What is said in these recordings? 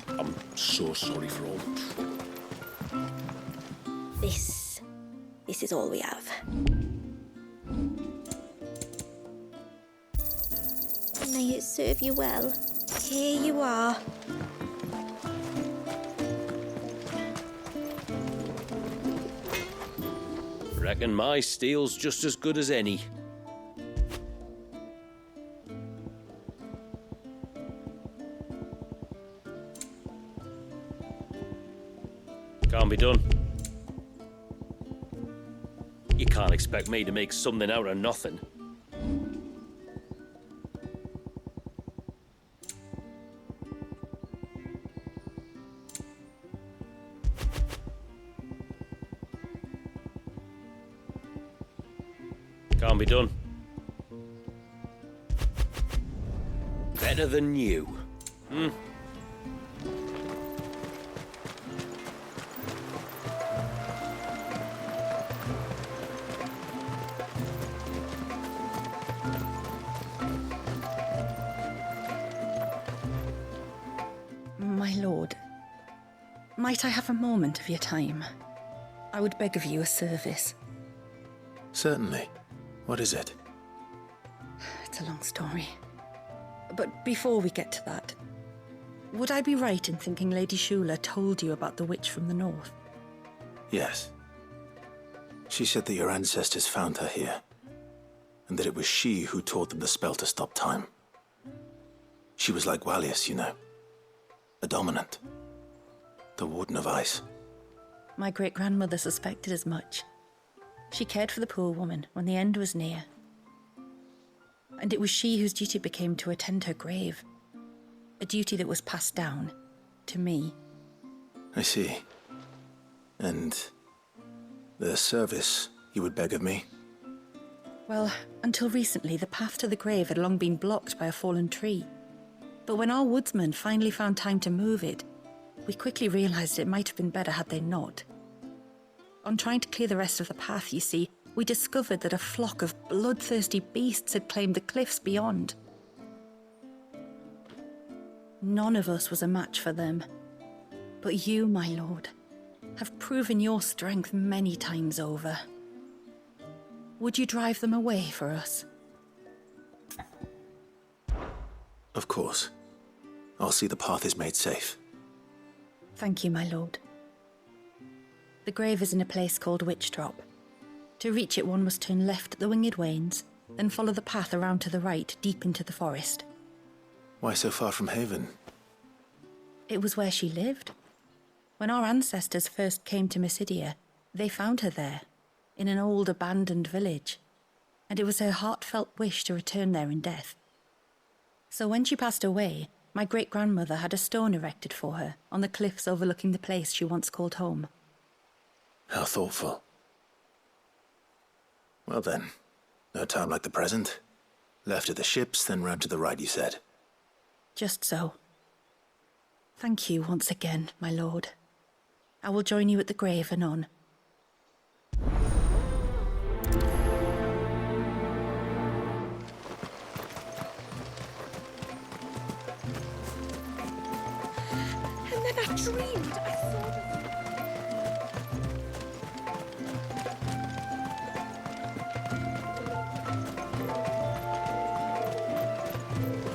I'm so sorry for all the trouble. This is all we have. May it serve you well. Here you are. Reckon my steel's just as good as any. Can't be done. You can't expect me to make something out of nothing. Can't be done. Better than you. My lord, might I have a moment of your time? I would beg of you a service. Certainly. What is it? It's a long story. But before we get to that, would I be right in thinking Lady Shula told you about the witch from the north? Yes. She said that your ancestors found her here, and that it was she who taught them the spell to stop time. She was like Walius, you know. A dominant. The Warden of Ice. My great-grandmother suspected as much. She cared for the poor woman when the end was near. And it was she whose duty it became to attend her grave. A duty that was passed down to me. I see. And the service you would beg of me? Well, until recently, the path to the grave had long been blocked by a fallen tree. But when our woodsmen finally found time to move it, we quickly realized it might have been better had they not. On trying to clear the rest of the path, you see, we discovered that a flock of bloodthirsty beasts had claimed the cliffs beyond. None of us was a match for them. But you, my lord, have proven your strength many times over. Would you drive them away for us? Of course. I'll see the path is made safe. Thank you, my lord. The grave is in a place called Witch Drop. To reach it, one must turn left at the Winged Wains, then follow the path around to the right, deep into the forest. Why so far from Haven? It was where she lived. When our ancestors first came to Mysidia, they found her there, in an old abandoned village, and it was her heartfelt wish to return there in death. So when she passed away, my great-grandmother had a stone erected for her on the cliffs overlooking the place she once called home. How thoughtful. Well then, no time like the present. Left at the ships, then round to the right, you said. Just so. Thank you once again, my lord. I will join you at the grave anon. And then I dreamed I saw them.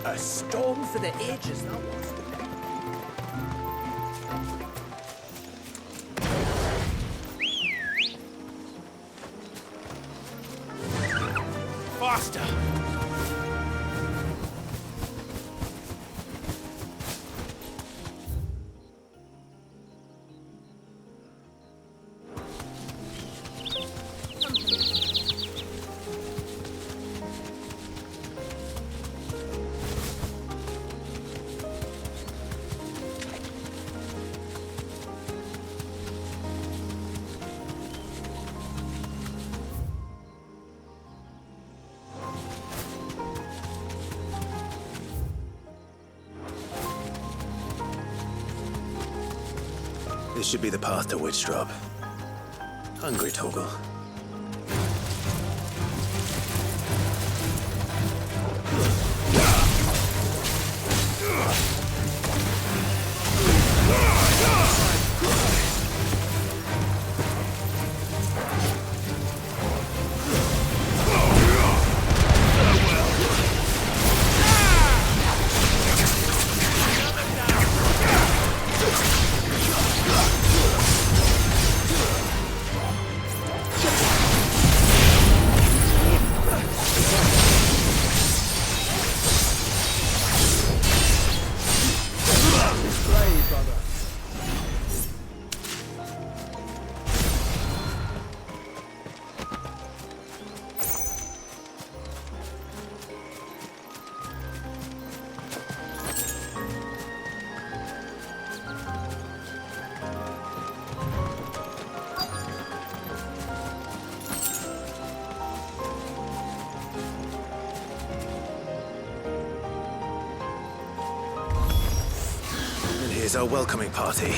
A storm for the ages, that was. Faster! This should be the path to Witch Drop. Hungry, Torgal. Here's our welcoming party.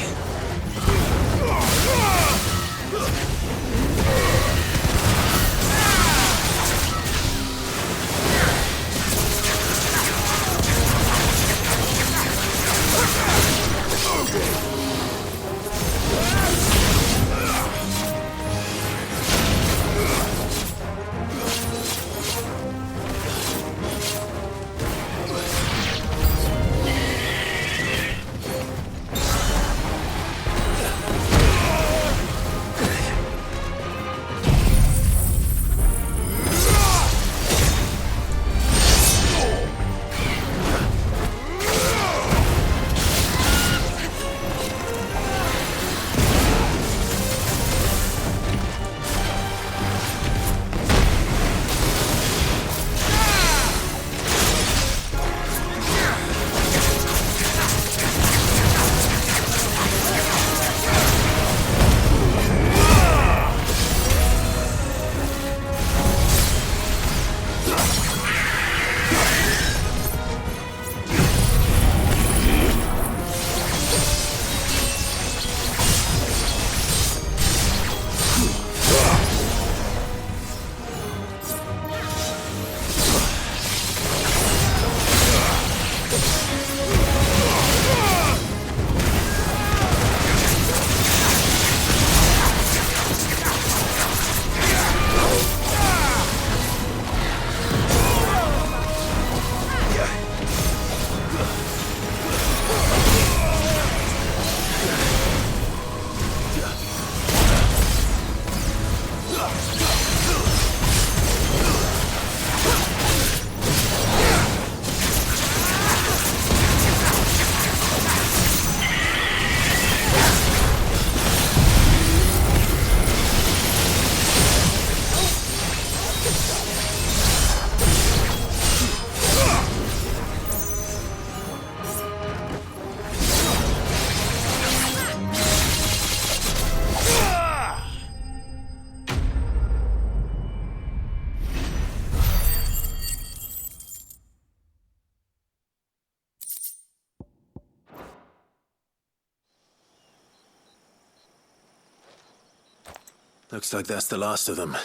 Looks like that's the last of them.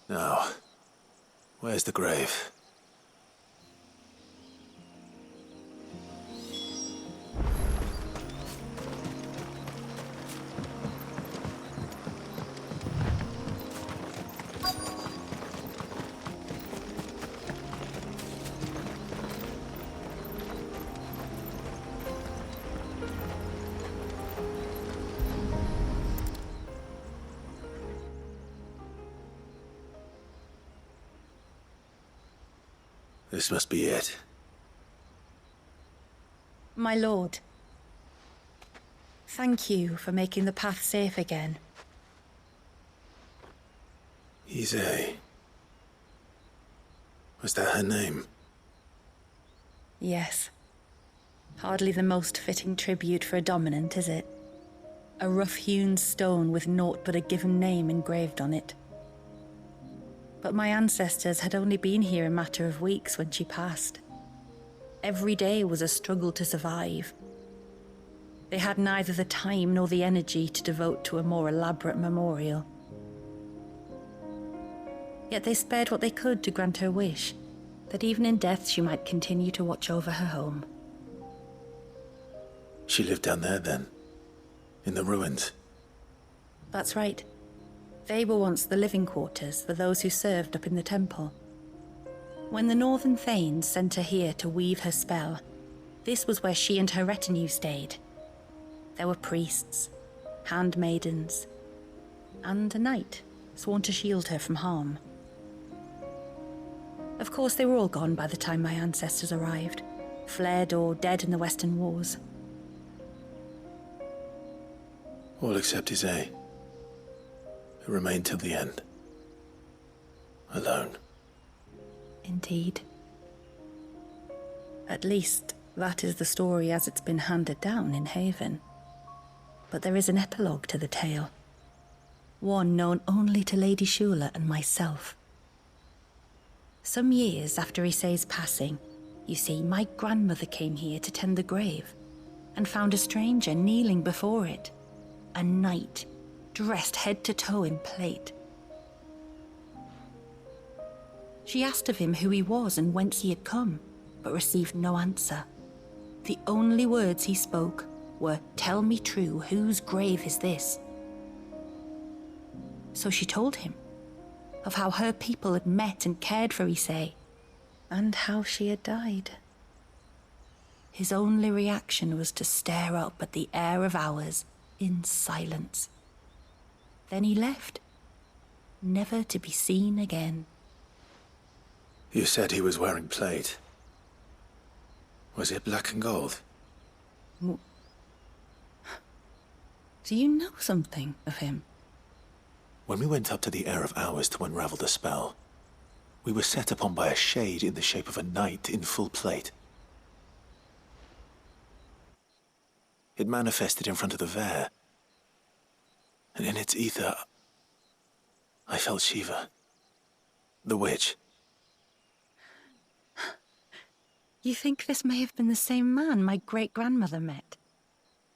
Now, where's the grave? This must be it. My lord, thank you for making the path safe again. XVI. Was that her name? Yes. Hardly the most fitting tribute for a dominant, is it? A rough-hewn stone with naught but a given name engraved on it. But my ancestors had only been here a matter of weeks when she passed. Every day was a struggle to survive. They had neither the time nor the energy to devote to a more elaborate memorial. Yet they spared what they could to grant her wish, that even in death she might continue to watch over her home. She lived down there then? In the ruins? That's right. They were once the living quarters for those who served up in the temple. When the Northern Thanes sent her here to weave her spell, this was where she and her retinue stayed. There were priests, handmaidens, and a knight sworn to shield her from harm. Of course, they were all gone by the time my ancestors arrived, fled or dead in the Western Wars. All except XVI, who remained till the end. Alone. Indeed. At least, that is the story as it's been handed down in Haven. But there is an epilogue to the tale. One known only to Lady Shula and myself. Some years after XVI's passing, you see, my grandmother came here to tend the grave. and found a stranger kneeling before it, a knight dressed head to toe in plate. She asked of him who he was and whence he had come, but received no answer. The only words he spoke were, "Tell me true, whose grave is this?" So she told him of how her people had met and cared for Issei, and how she had died. His only reaction was to stare up at the Heir of Hours in silence. Then he left, never to be seen again. You said he was wearing plate. Was it black and gold? Do you know something of him? When we went up to the Heir of Hours to unravel the spell, we were set upon by a shade in the shape of a knight in full plate. It manifested in front of the Vare, and in its ether, I felt Shiva, the witch. You think this may have been the same man my great-grandmother met?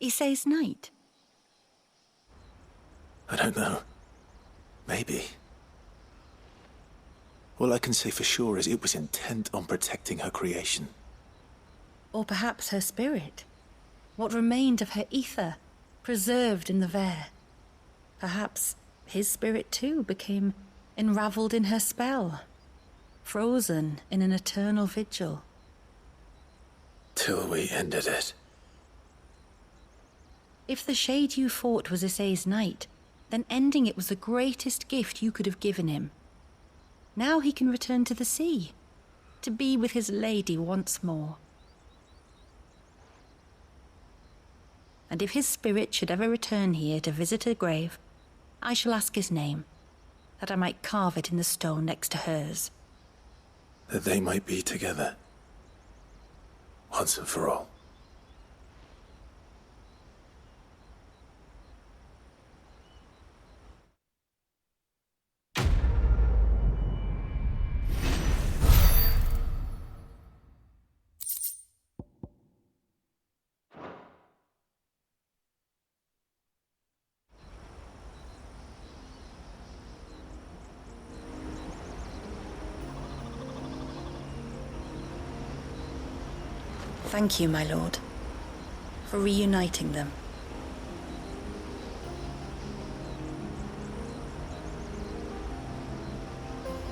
Issei's knight? I don't know. Maybe. All I can say for sure is it was intent on protecting her creation. Or perhaps her spirit? What remained of her ether, preserved in the Vare? Perhaps his spirit too became enraveled in her spell, frozen in an eternal vigil. Till we ended it. If the shade you fought was Issei's knight, then ending it was the greatest gift you could have given him. Now he can return to the sea, to be with his lady once more. And if his spirit should ever return here to visit her grave, I shall ask his name, that I might carve it in the stone next to hers. That they might be together. Once and for all. Thank you, my lord, for reuniting them.